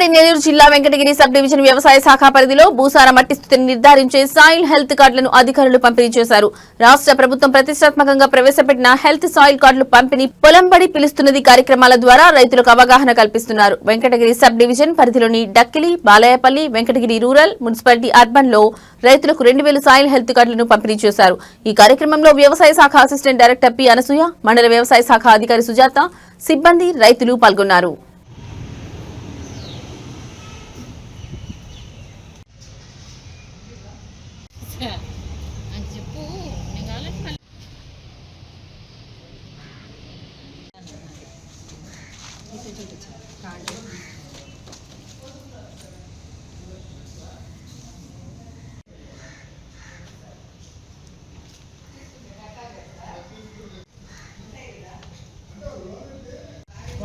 ఉమ్మడి నెల్లూరు జిల్లా Venkatagiri sub division వ్యవసాయ శాఖ పరిధిలో భూసార మట్టి స్థితిని నిర్ధారించే సాయిల్ హెల్త్ కార్డులను అధికారులు పంపిణీ చేశారు. రాష్ట్ర ప్రభుత్వం ప్రతిష్టాత్మకంగా ప్రవేశపెట్టిన హెల్త్ సాయిల్ కార్డులు పంపిణీ పొలంబడి పిలుస్తున్నది కార్యక్రమాల ద్వారా రైతులకు అవగాహన కల్పిస్తున్నారు. వెంకటగిరి సబ్ డివిజన్ పరిధిలోని Dakkili, Balayapalli, Venkatagiri rural, municipality urban లో రైతులకు 2000 సాయిల్ హెల్త్ కార్డులను పంపిణీ చేశారు. ఈ కార్యక్రమంలో వ్యవసాయ శాఖ అసిస్టెంట్ డైరెక్టర్ పి అనసూయ, మండల వ్యవసాయ శాఖ అధికారి సుజాత, సిబ్బంది, రైతులు పాల్గొన్నారు.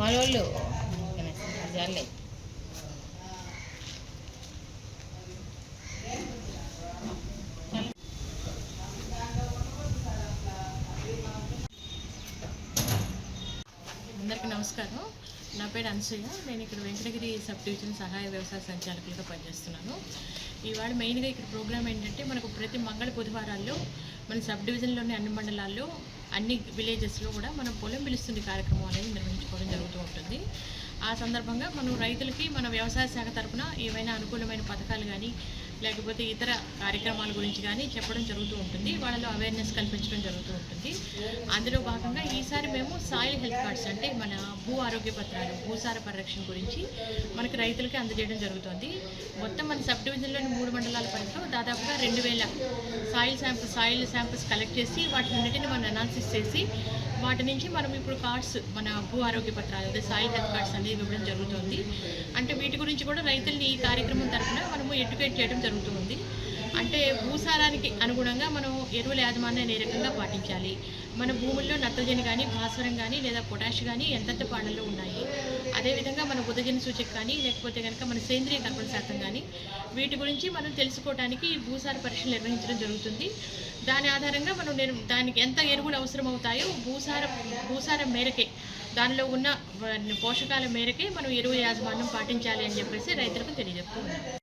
వాళ్ళు జరలే అందరికీ నమస్కారం. నా పేరు అనసూయ. నేను ఇక్కడ వెంకటగిరి సబ్ డివిజన్ సహాయ వ్యవసాయ సంచాలకులుగా పనిచేస్తున్నాను. ఇవాళ మెయిన్గా ఇక్కడ ప్రోగ్రామ్ ఏంటంటే మనకు ప్రతి మంగళ బుధవారాల్లో మన సబ్ డివిజన్లోని అన్ని మండలాల్లో అన్ని విలేజెస్లో కూడా మనం పొలం పిలుస్తుంది కార్యక్రమం అనేది నిర్వహించుకోవడం జరుగుతూ ఉంటుంది. ఆ సందర్భంగా మనం రైతులకి మన వ్యవసాయ శాఖ తరఫున ఏవైనా అనుకూలమైన పథకాలు కానీ లేకపోతే ఇతర కార్యక్రమాల గురించి కానీ చెప్పడం జరుగుతూ ఉంటుంది. వాళ్ళలో అవేర్నెస్ కల్పించడం జరుగుతూ ఉంటుంది. అందులో భాగంగా ఈసారి మేము సాయిల్ హెల్త్ కార్డ్స్ అంటే మన భూ ఆరోగ్య పత్రాలు, భూసార పరిరక్షణ గురించి మనకి రైతులకి అందజేయడం జరుగుతుంది. మొత్తం మన సబ్ డివిజన్లోని 3 మండలాల పరిధిలో దాదాపుగా 2000 సాయిల్ శాంపిల్స్ కలెక్ట్ చేసి వాటిన్నింటిని మనం అనాలిసిస్ చేసి వాటి నుంచి మనం ఇప్పుడు కార్డ్స్ మన భూ ఆరోగ్య పత్రాలు అదే సాయిల్ హెల్త్ కార్డ్స్ అనేది ఇవ్వడం జరుగుతుంది. అంటే వీటి గురించి కూడా రైతుల్ని ఈ కార్యక్రమం తరఫున మనము ఎడ్యుకేట్ చేయడం జరుగుతుంది. అంటే భూసారానికి అనుగుణంగా మనం ఎరువుల యాజమాన్యాన్ని ఏ రకంగా పాటించాలి, మన భూముల్లో నత్రజని కానీ భాస్వరం కానీ లేదా పొటాష్ కానీ ఎంతెంత పాడల్లో ఉన్నాయి, అదేవిధంగా మన బుధజని సూచిక కానీ లేకపోతే కనుక మన సేంద్రియ కర్బన శాతం కానీ వీటి గురించి మనం తెలుసుకోవడానికి భూసార పరీక్షలు నిర్వహించడం జరుగుతుంది. దాని ఆధారంగా మనం దానికి ఎంత ఎరువులు అవసరం అవుతాయో భూసారం మేరకే దానిలో ఉన్న పోషకాల మేరకే మనం ఎరువు యాజమాన్యం పాటించాలి అని చెప్పేసి రైతులకు తెలియజెప్తూ ఉన్నాం.